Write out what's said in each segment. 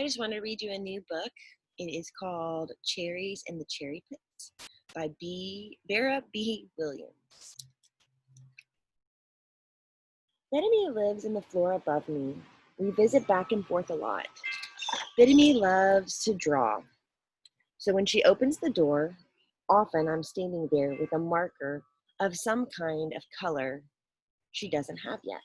I just want to read you a new book. It is called Cherries and the Cherry Pits by Vera B. Williams. Bethany lives in the floor above me. We visit back and forth a lot. Bethany loves to draw. So when she opens the door, often I'm standing there with a marker of some kind of color she doesn't have yet.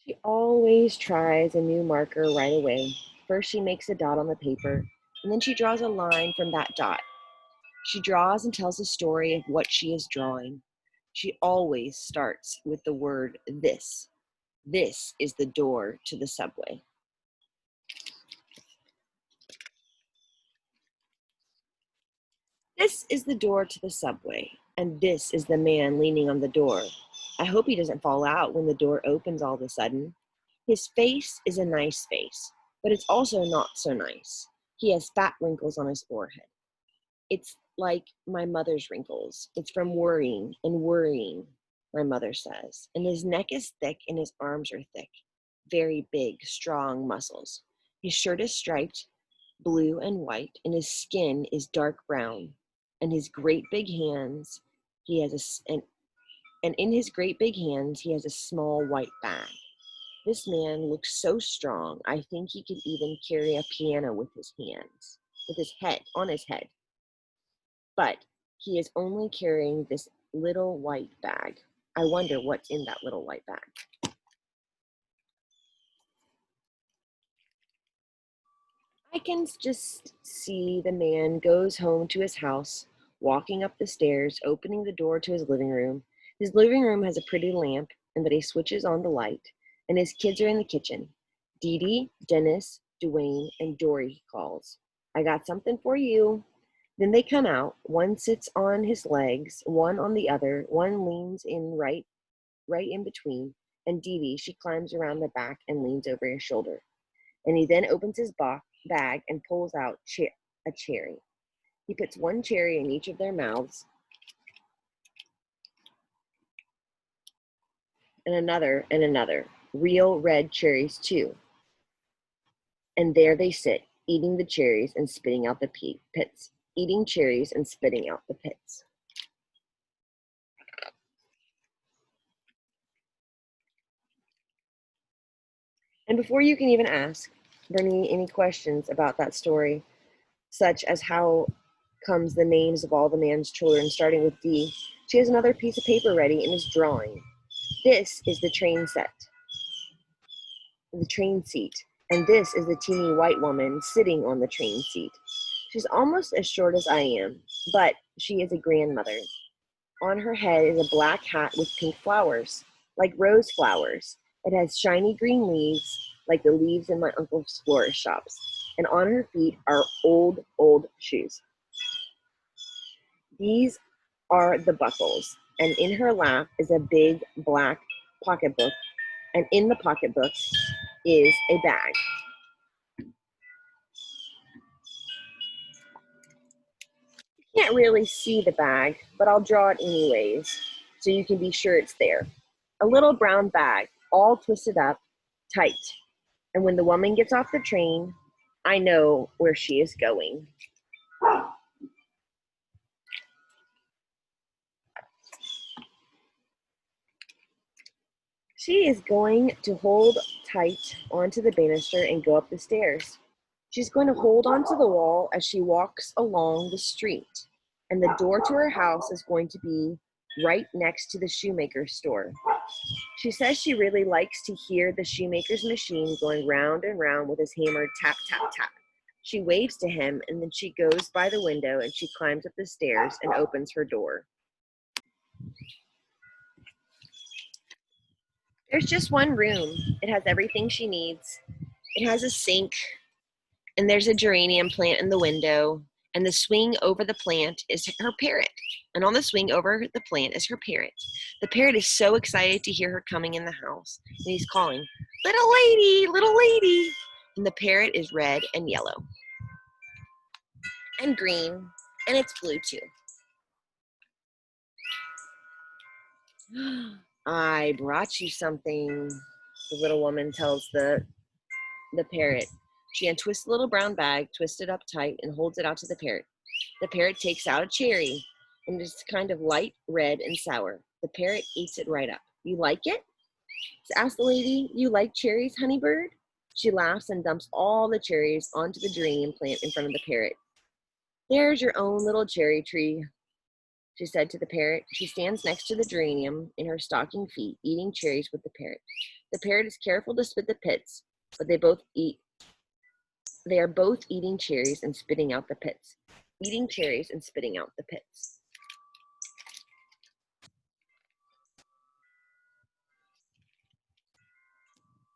She always tries a new marker right away. First, she makes a dot on the paper, and then she draws a line from that dot. She draws and tells a story of what she is drawing. She always starts with the word this. This is the door to the subway. This is the door to the subway, and this is the man leaning on the door. I hope he doesn't fall out when the door opens all of a sudden. His face is a nice face, but it's also not so nice. He has fat wrinkles on his forehead. It's like my mother's wrinkles. It's from worrying and worrying, my mother says. And his neck is thick and his arms are thick. Very big, strong muscles. His shirt is striped, blue and white, and his skin is dark brown. And his great big hands, and in his great big hands, he has a small white bag. This man looks so strong, I think he could even carry a piano with his hands, on his head. But he is only carrying this little white bag. I wonder what's in that little white bag. I can just see the man goes home to his house, walking up the stairs, opening the door to his living room. His living room has a pretty lamp, and that he switches on the light, and his kids are in the kitchen. Dee Dee, Dennis, Dwayne, and Dory, he calls. I got something for you. Then they come out. One sits on his legs, one on the other, one leans in right in between, and Dee Dee, she climbs around the back and leans over his shoulder. And he then opens his bag and pulls out a cherry. He puts one cherry in each of their mouths, and another, real red cherries too. And there they sit, eating the cherries and spitting out the pits, eating cherries and spitting out the pits. And before you can even ask Bernie any questions about that story, such as how comes the names of all the man's children, starting with D, she has another piece of paper ready and is drawing. This is the train seat, and this is the teeny white woman sitting on the train seat. She's almost as short as I am, but she is a grandmother. On her head is a black hat with pink flowers, like rose flowers. It has shiny green leaves, like the leaves in my uncle's florist shops. And on her feet are old shoes. These are the buckles, and in her lap is a big black pocketbook, and in the pocketbook is a bag. You can't really see the bag, but I'll draw it anyways, so you can be sure it's there. A little brown bag, all twisted up, tight. And when the woman gets off the train, I know where she is going. She is going to hold tight onto the banister and go up the stairs. She's going to hold onto the wall as she walks along the street. And the door to her house is going to be right next to the shoemaker's store. She says she really likes to hear the shoemaker's machine going round and round with his hammer tap, tap, tap. She waves to him, and then she goes by the window and she climbs up the stairs and opens her door. There's just one room. It has everything she needs. It has a sink, and there's a geranium plant in the window, and the swing over the plant is her parrot. And on the swing over the plant is her parrot. The parrot is so excited to hear her coming in the house, and he's calling, "Little lady, little lady." And the parrot is red and yellow and green, and it's blue too. I brought you something, the little woman tells the parrot. She untwists the little brown bag, twists it up tight, and holds it out to the parrot. The parrot takes out a cherry, and it's kind of light red and sour. The parrot eats it right up. You like it? Asks the lady. You like cherries, honeybird? She laughs and dumps all the cherries onto the geranium plant in front of the parrot. There's your own little cherry tree, she said to the parrot. She stands next to the geranium in her stocking feet, eating cherries with the parrot. The parrot is careful to spit the pits, but they are both eating cherries and spitting out the pits. Eating cherries and spitting out the pits.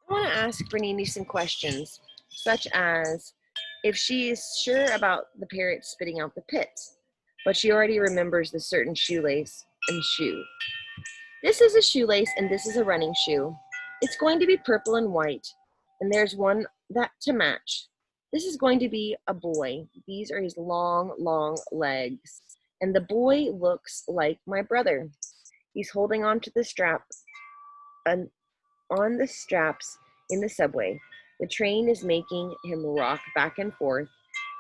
I want to ask Bernini some questions, such as if she is sure about the parrot spitting out the pits, but she already remembers the certain shoelace and shoe. This is a shoelace and this is a running shoe. It's going to be purple and white, and there's one that to match. This is going to be a boy. These are his long, long legs. And the boy looks like my brother. He's holding on to the strap, on the straps in the subway. The train is making him rock back and forth,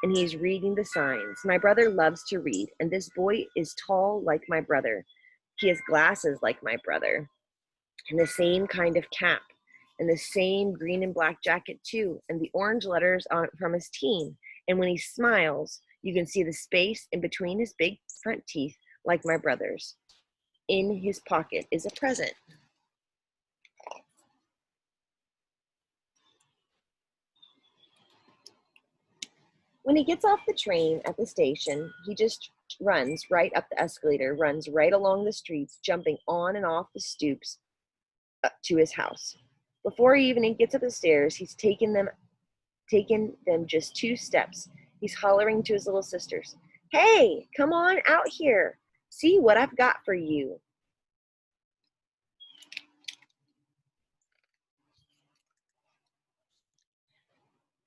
and he's reading the signs. My brother loves to read, and this boy is tall like my brother. He has glasses like my brother, and the same kind of cap, and the same green and black jacket too, and the orange letters on from his team. And when he smiles, you can see the space in between his big front teeth like my brother's. In his pocket is a present. When he gets off the train at the station, he just runs right up the escalator, runs right along the streets, jumping on and off the stoops up to his house. Before he even gets up the stairs, he's taken them just 2 steps. He's hollering to his little sisters, "Hey, come on out here. See what I've got for you."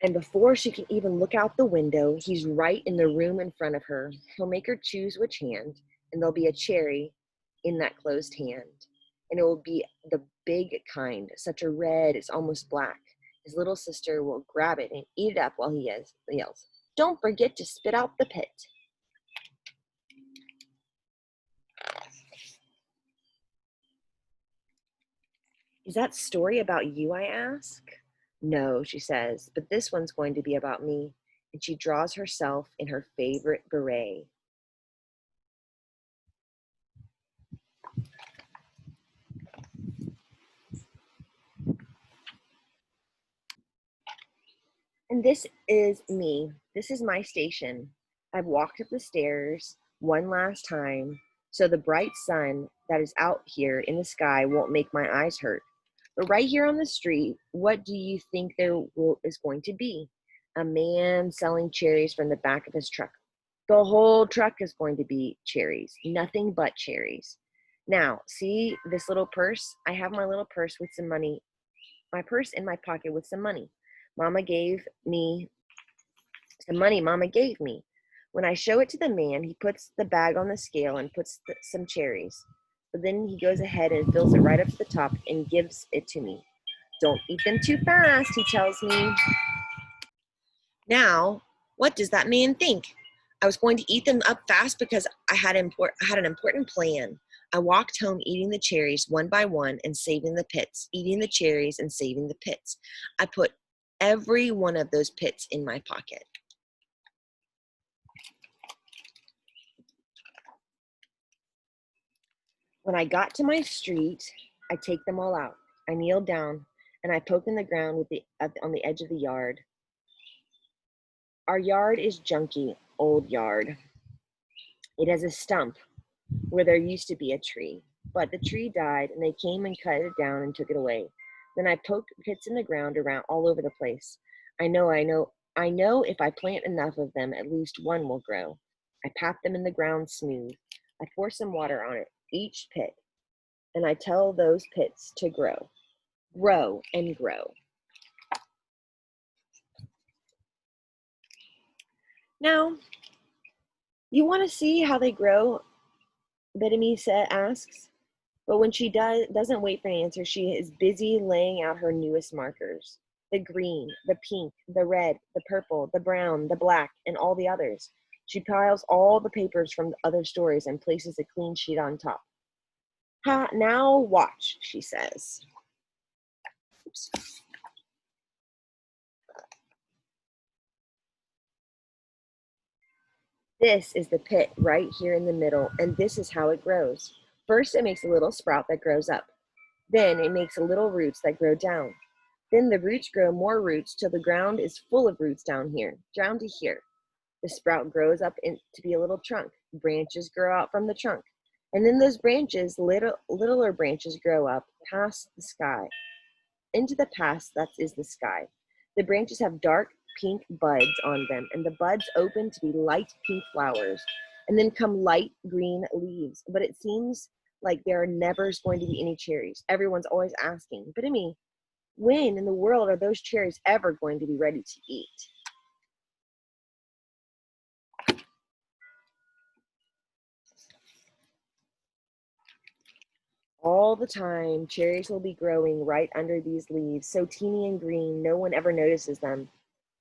And before she can even look out the window, he's right in the room in front of her. He'll make her choose which hand, and there'll be a cherry in that closed hand. And it will be the big kind, such a red, it's almost black. His little sister will grab it and eat it up while he yells, "Don't forget to spit out the pit." "Is that story about you?" I ask. "No," she says, "but this one's going to be about me." And she draws herself in her favorite beret. And this is me. This is my station. I've walked up the stairs one last time, so the bright sun that is out here in the sky won't make my eyes hurt. But right here on the street, what do you think is going to be? A man selling cherries from the back of his truck. The whole truck is going to be cherries, nothing but cherries. Now, see this little purse? I have my little purse with some money, my purse in my pocket with some money. Mama gave me some money Mama gave me. When I show it to the man, he puts the bag on the scale and puts some cherries. But then he goes ahead and fills it right up to the top and gives it to me. "Don't eat them too fast," he tells me. Now, what does that man think? I was going to eat them up fast because I had an important plan. I walked home eating the cherries one by one and saving the pits, eating the cherries and saving the pits. I put every one of those pits in my pocket. When I got to my street, I take them all out. I kneel down and I poke in the ground on the edge of the yard. Our yard is junky, old yard. It has a stump where there used to be a tree, but the tree died and they came and cut it down and took it away. Then I poke pits in the ground around all over the place. I know if I plant enough of them, at least one will grow. I pat them in the ground smooth. I pour some water on it, each pit, and I tell those pits to grow and grow. Now, you want to see how they grow? Asks. But when she doesn't wait for an answer, she is busy laying out her newest markers. The green, the pink, the red, the purple, the brown, the black, and all the others. She piles all the papers from the other stories and places a clean sheet on top. Ha, now watch, she says. Oops. This is the pit right here in the middle, and this is how it grows. First, it makes a little sprout that grows up. Then it makes little roots that grow down. Then the roots grow more roots till the ground is full of roots down here, down to here. The sprout grows up to be a little trunk. Branches grow out from the trunk. And then those branches, littler branches grow up past the sky. Into the past, that is the sky. The branches have dark pink buds on them, and the buds open to be light pink flowers, and then come light green leaves. But it seems like there are never going to be any cherries. Everyone's always asking, but Amy, when in the world are those cherries ever going to be ready to eat? All the time, cherries will be growing right under these leaves, so teeny and green, no one ever notices them.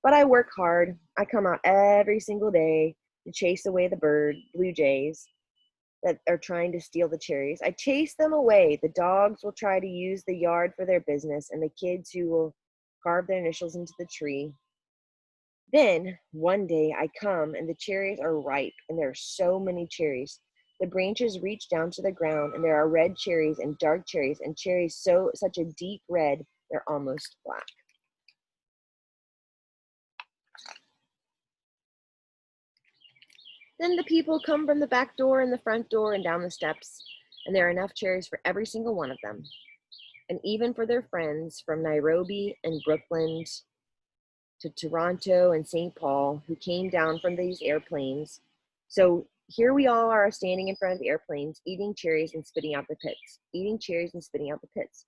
But I work hard. I come out every single day to chase away the blue jays that are trying to steal the cherries. I chase them away. The dogs will try to use the yard for their business, and the kids who will carve their initials into the tree. Then, one day, I come and the cherries are ripe, and there are so many cherries. The branches reach down to the ground, and there are red cherries and dark cherries, and cherries such a deep red, they're almost black. Then the people come from the back door and the front door and down the steps, and there are enough cherries for every single one of them, and even for their friends from Nairobi and Brooklyn to Toronto and St. Paul who came down from these airplanes. So here we all are standing in front of the airplanes, eating cherries and spitting out the pits, eating cherries and spitting out the pits,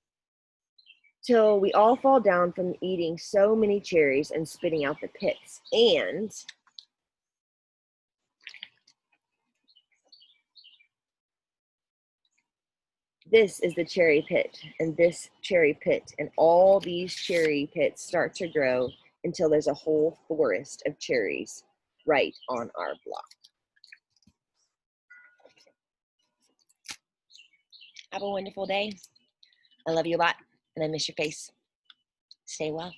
till we all fall down from eating so many cherries and spitting out the pits. And this is the cherry pit, and this cherry pit, and all these cherry pits start to grow until there's a whole forest of cherries right on our block. Have a wonderful day. I love you a lot, and I miss your face. Stay well.